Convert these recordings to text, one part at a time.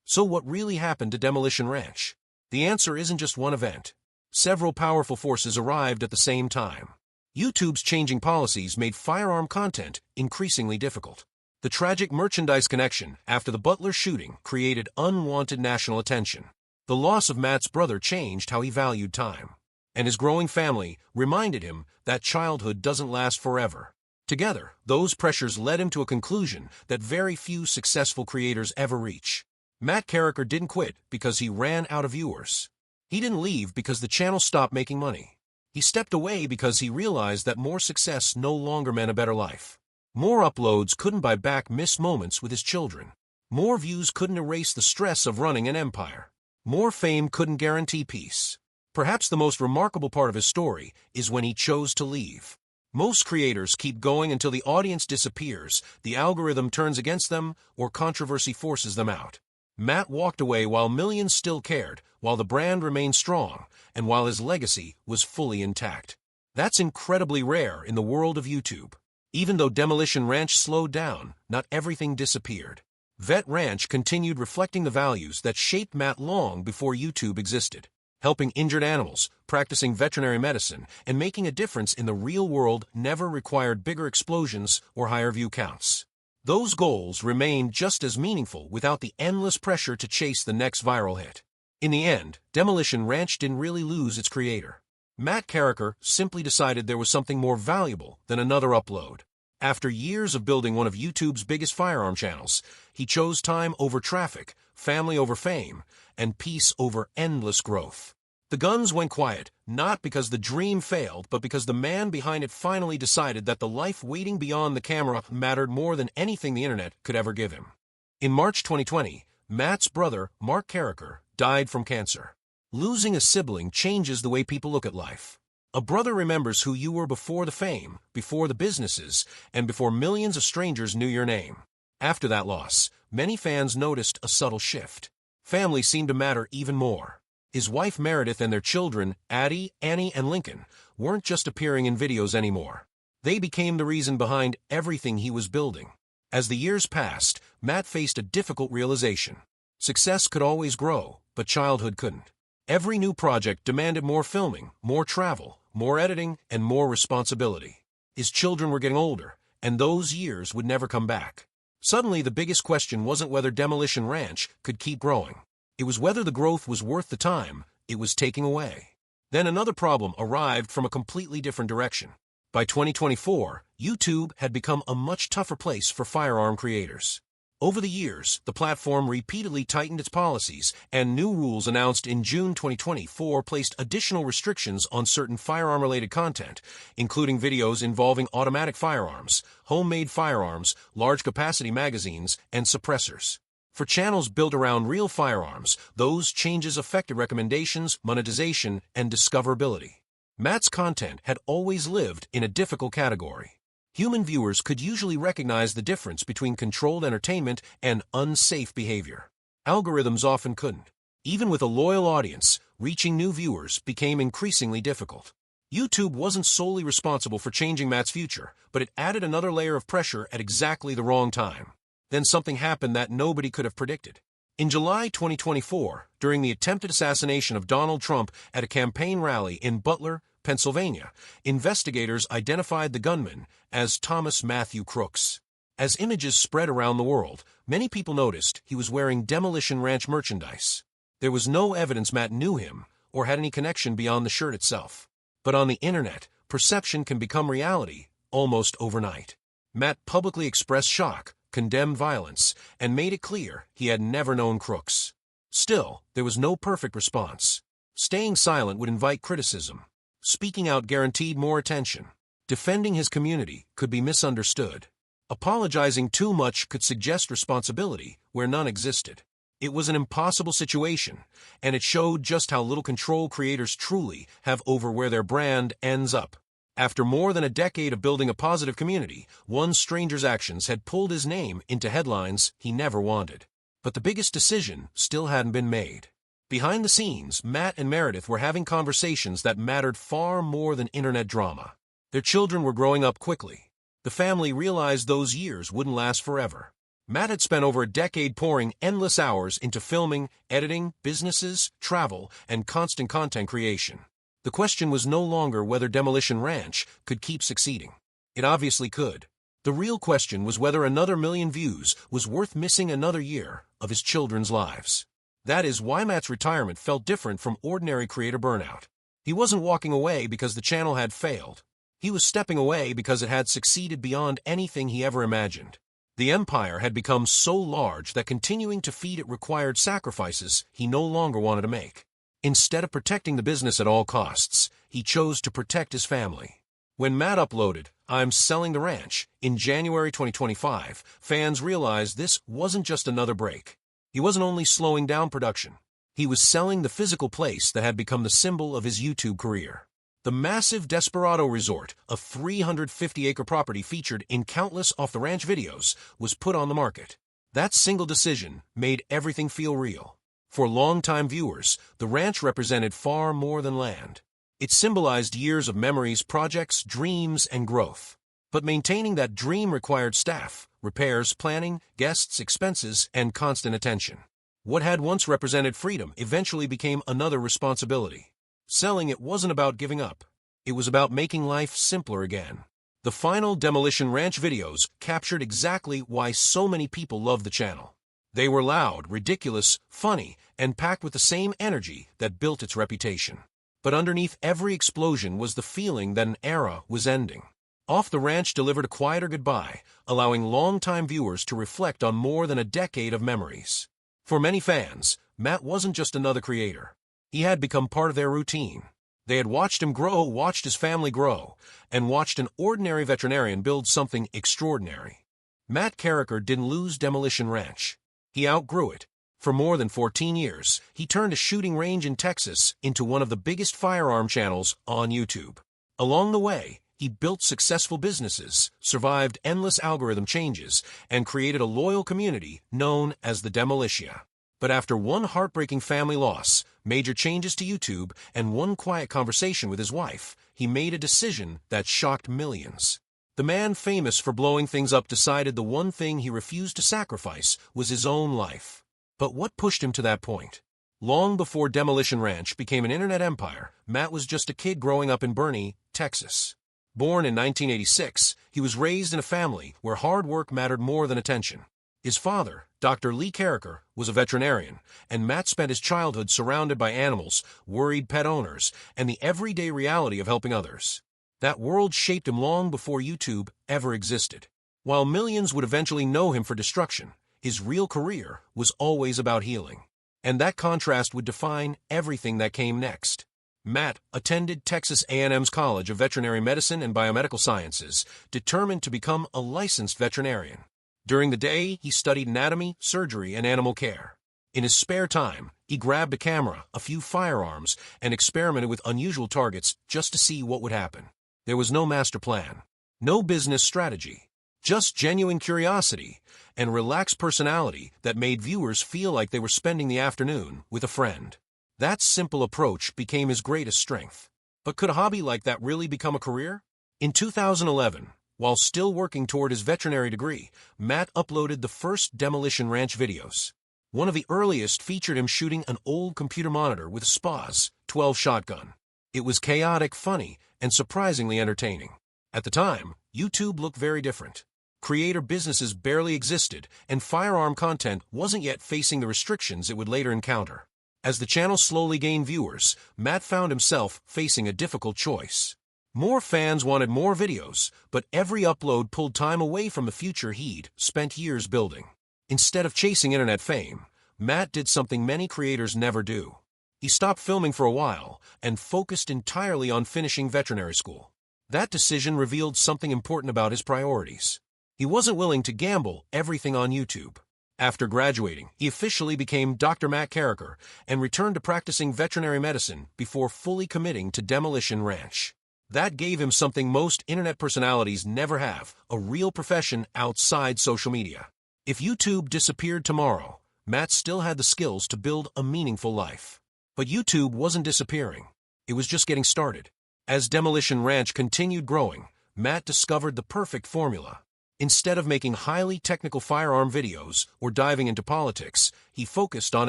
So what really happened to Demolition Ranch? The answer isn't just one event. Several powerful forces arrived at the same time. YouTube's changing policies made firearm content increasingly difficult. The tragic merchandise connection after the Butler shooting created unwanted national attention. The loss of Matt's brother changed how he valued time. And his growing family reminded him that childhood doesn't last forever. Together, those pressures led him to a conclusion that very few successful creators ever reach. Matt Carriker didn't quit because he ran out of viewers. He didn't leave because the channel stopped making money. He stepped away because he realized that more success no longer meant a better life. More uploads couldn't buy back missed moments with his children. More views couldn't erase the stress of running an empire. More fame couldn't guarantee peace. Perhaps the most remarkable part of his story is when he chose to leave. Most creators keep going until the audience disappears, the algorithm turns against them, or controversy forces them out. Matt walked away while millions still cared, while the brand remained strong, and while his legacy was fully intact. That's incredibly rare in the world of YouTube. Even though Demolition Ranch slowed down, not everything disappeared. Vet Ranch continued reflecting the values that shaped Matt long before YouTube existed. Helping injured animals, practicing veterinary medicine, and making a difference in the real world never required bigger explosions or higher view counts. Those goals remained just as meaningful without the endless pressure to chase the next viral hit. In the end, Demolition Ranch didn't really lose its creator. Matt Carriker simply decided there was something more valuable than another upload. After years of building one of YouTube's biggest firearm channels, he chose time over traffic, family over fame, and peace over endless growth. The guns went quiet, not because the dream failed, but because the man behind it finally decided that the life waiting beyond the camera mattered more than anything the internet could ever give him. In March 2020, Matt's brother, Mark Carriker, died from cancer. Losing a sibling changes the way people look at life. A brother remembers who you were before the fame, before the businesses, and before millions of strangers knew your name. After that loss, many fans noticed a subtle shift. Family seemed to matter even more. His wife Meredith and their children, Addie, Annie, and Lincoln, weren't just appearing in videos anymore. They became the reason behind everything he was building. As the years passed, Matt faced a difficult realization. Success could always grow, but childhood couldn't. Every new project demanded more filming, more travel, more editing, and more responsibility. His children were getting older, and those years would never come back. Suddenly, the biggest question wasn't whether Demolition Ranch could keep growing. It was whether the growth was worth the time it was taking away. Then another problem arrived from a completely different direction. By 2024, YouTube had become a much tougher place for firearm creators. Over the years, the platform repeatedly tightened its policies, and new rules announced in June 2024 placed additional restrictions on certain firearm-related content, including videos involving automatic firearms, homemade firearms, large-capacity magazines, and suppressors. For channels built around real firearms, those changes affected recommendations, monetization, and discoverability. Matt's content had always lived in a difficult category. Human viewers could usually recognize the difference between controlled entertainment and unsafe behavior. Algorithms often couldn't. Even with a loyal audience, reaching new viewers became increasingly difficult. YouTube wasn't solely responsible for changing Matt's future, but it added another layer of pressure at exactly the wrong time. Then something happened that nobody could have predicted. In July 2024, during the attempted assassination of Donald Trump at a campaign rally in Butler, Pennsylvania, investigators identified the gunman as Thomas Matthew Crooks. As images spread around the world, many people noticed he was wearing Demolition Ranch merchandise. There was no evidence Matt knew him or had any connection beyond the shirt itself. But on the internet, perception can become reality almost overnight. Matt publicly expressed shock, condemned violence, and made it clear he had never known Crooks. Still, there was no perfect response. Staying silent would invite criticism. Speaking out guaranteed more attention. Defending his community could be misunderstood. Apologizing too much could suggest responsibility where none existed. It was an impossible situation, and it showed just how little control creators truly have over where their brand ends up. After more than a decade of building a positive community, one stranger's actions had pulled his name into headlines he never wanted. But the biggest decision still hadn't been made. Behind the scenes, Matt and Meredith were having conversations that mattered far more than internet drama. Their children were growing up quickly. The family realized those years wouldn't last forever. Matt had spent over a decade pouring endless hours into filming, editing, businesses, travel, and constant content creation. The question was no longer whether Demolition Ranch could keep succeeding. It obviously could. The real question was whether another million views was worth missing another year of his children's lives. That is why Matt's retirement felt different from ordinary creator burnout. He wasn't walking away because the channel had failed. He was stepping away because it had succeeded beyond anything he ever imagined. The empire had become so large that continuing to feed it required sacrifices he no longer wanted to make. Instead of protecting the business at all costs, he chose to protect his family. When Matt uploaded "I'm Selling the Ranch" in January 2025, fans realized this wasn't just another break. He wasn't only slowing down production. He was selling the physical place that had become the symbol of his YouTube career. The massive Desperado Resort, a 350-acre property featured in countless off-the-ranch videos, was put on the market. That single decision made everything feel real. For longtime viewers, the ranch represented far more than land. It symbolized years of memories, projects, dreams, and growth. But maintaining that dream required staff, repairs, planning, guests, expenses, and constant attention. What had once represented freedom eventually became another responsibility. Selling it wasn't about giving up. It was about making life simpler again. The final Demolition Ranch videos captured exactly why so many people loved the channel. They were loud, ridiculous, funny, and packed with the same energy that built its reputation. But underneath every explosion was the feeling that an era was ending. Off the Ranch delivered a quieter goodbye, allowing longtime viewers to reflect on more than a decade of memories. For many fans, Matt wasn't just another creator. He had become part of their routine. They had watched him grow, watched his family grow, and watched an ordinary veterinarian build something extraordinary. Matt Carriker didn't lose Demolition Ranch. He outgrew it. For more than 14 years, he turned a shooting range in Texas into one of the biggest firearm channels on YouTube. Along the way, he built successful businesses, survived endless algorithm changes, and created a loyal community known as the Demolitia. But after one heartbreaking family loss, major changes to YouTube, and one quiet conversation with his wife, he made a decision that shocked millions. The man famous for blowing things up decided the one thing he refused to sacrifice was his own life. But what pushed him to that point? Long before Demolition Ranch became an internet empire, Matt was just a kid growing up in Boerne, Texas. Born in 1986, he was raised in a family where hard work mattered more than attention. His father, Dr. Lee Carriker, was a veterinarian, and Matt spent his childhood surrounded by animals, worried pet owners, and the everyday reality of helping others. That world shaped him long before YouTube ever existed. While millions would eventually know him for destruction, his real career was always about healing. And that contrast would define everything that came next. Matt attended Texas A&M's College of Veterinary Medicine and Biomedical Sciences, determined to become a licensed veterinarian. During the day, he studied anatomy, surgery, and animal care. In his spare time, he grabbed a camera, a few firearms, and experimented with unusual targets just to see what would happen. There was no master plan, no business strategy, just genuine curiosity and relaxed personality that made viewers feel like they were spending the afternoon with a friend. That simple approach became his greatest strength. But could a hobby like that really become a career? In 2011, while still working toward his veterinary degree, Matt uploaded the first Demolition Ranch videos. One of the earliest featured him shooting an old computer monitor with a SPAS 12 shotgun. It was chaotic, funny, and surprisingly entertaining. At the time, YouTube looked very different. Creator businesses barely existed, and firearm content wasn't yet facing the restrictions it would later encounter. As the channel slowly gained viewers, Matt found himself facing a difficult choice. More fans wanted more videos, but every upload pulled time away from the future he'd spent years building. Instead of chasing internet fame, Matt did something many creators never do. He stopped filming for a while and focused entirely on finishing veterinary school. That decision revealed something important about his priorities. He wasn't willing to gamble everything on YouTube. After graduating, he officially became Dr. Matt Carriker and returned to practicing veterinary medicine before fully committing to Demolition Ranch. That gave him something most internet personalities never have, a real profession outside social media. If YouTube disappeared tomorrow, Matt still had the skills to build a meaningful life. But YouTube wasn't disappearing. It was just getting started. As Demolition Ranch continued growing, Matt discovered the perfect formula. Instead of making highly technical firearm videos or diving into politics, he focused on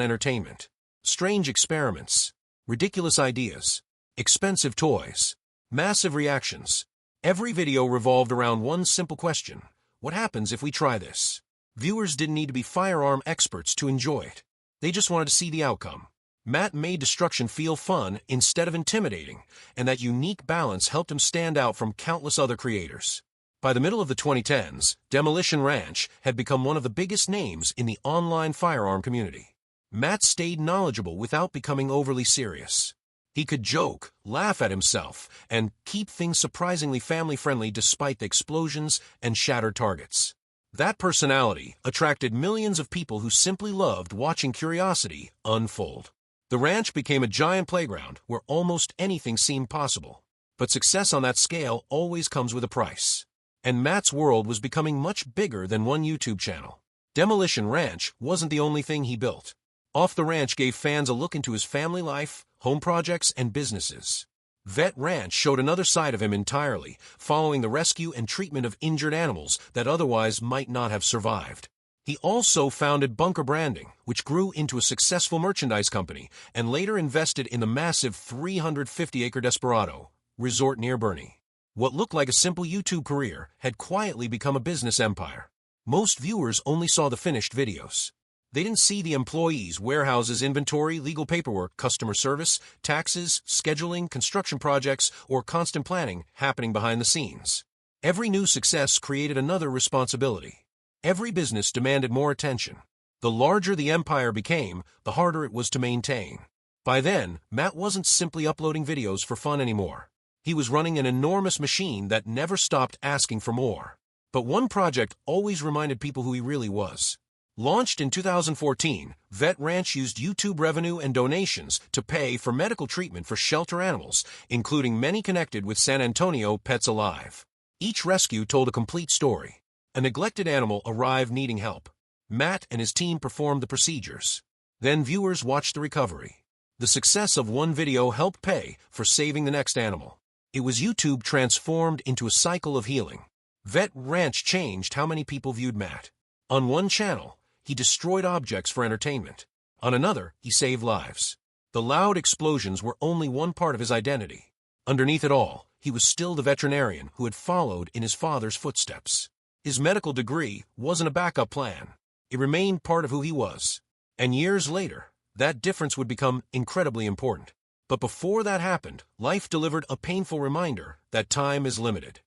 entertainment. Strange experiments, ridiculous ideas, expensive toys, massive reactions. Every video revolved around one simple question: what happens if we try this? Viewers didn't need to be firearm experts to enjoy it. They just wanted to see the outcome. Matt made destruction feel fun instead of intimidating, and that unique balance helped him stand out from countless other creators. By the middle of the 2010s, Demolition Ranch had become one of the biggest names in the online firearm community. Matt stayed knowledgeable without becoming overly serious. He could joke, laugh at himself, and keep things surprisingly family-friendly despite the explosions and shattered targets. That personality attracted millions of people who simply loved watching curiosity unfold. The ranch became a giant playground where almost anything seemed possible. But success on that scale always comes with a price. And Matt's world was becoming much bigger than one YouTube channel. Demolition Ranch wasn't the only thing he built. Off the Ranch gave fans a look into his family life, home projects, and businesses. Vet Ranch showed another side of him entirely, following the rescue and treatment of injured animals that otherwise might not have survived. He also founded Bunker Branding, which grew into a successful merchandise company, and later invested in the massive 350-acre Desperado resort near Boerne. What looked like a simple YouTube career had quietly become a business empire. Most viewers only saw the finished videos. They didn't see the employees, warehouses, inventory, legal paperwork, customer service, taxes, scheduling, construction projects, or constant planning happening behind the scenes. Every new success created another responsibility. Every business demanded more attention. The larger the empire became, the harder it was to maintain. By then, Matt wasn't simply uploading videos for fun anymore. He was running an enormous machine that never stopped asking for more. But one project always reminded people who he really was. Launched in 2014, Vet Ranch used YouTube revenue and donations to pay for medical treatment for shelter animals, including many connected with San Antonio Pets Alive. Each rescue told a complete story. A neglected animal arrived needing help. Matt and his team performed the procedures. Then viewers watched the recovery. The success of one video helped pay for saving the next animal. It was YouTube transformed into a cycle of healing. Vet Ranch changed how many people viewed Matt. On one channel, he destroyed objects for entertainment. On another, he saved lives. The loud explosions were only one part of his identity. Underneath it all, he was still the veterinarian who had followed in his father's footsteps. His medical degree wasn't a backup plan. It remained part of who he was. And years later, that difference would become incredibly important. But before that happened, life delivered a painful reminder that time is limited.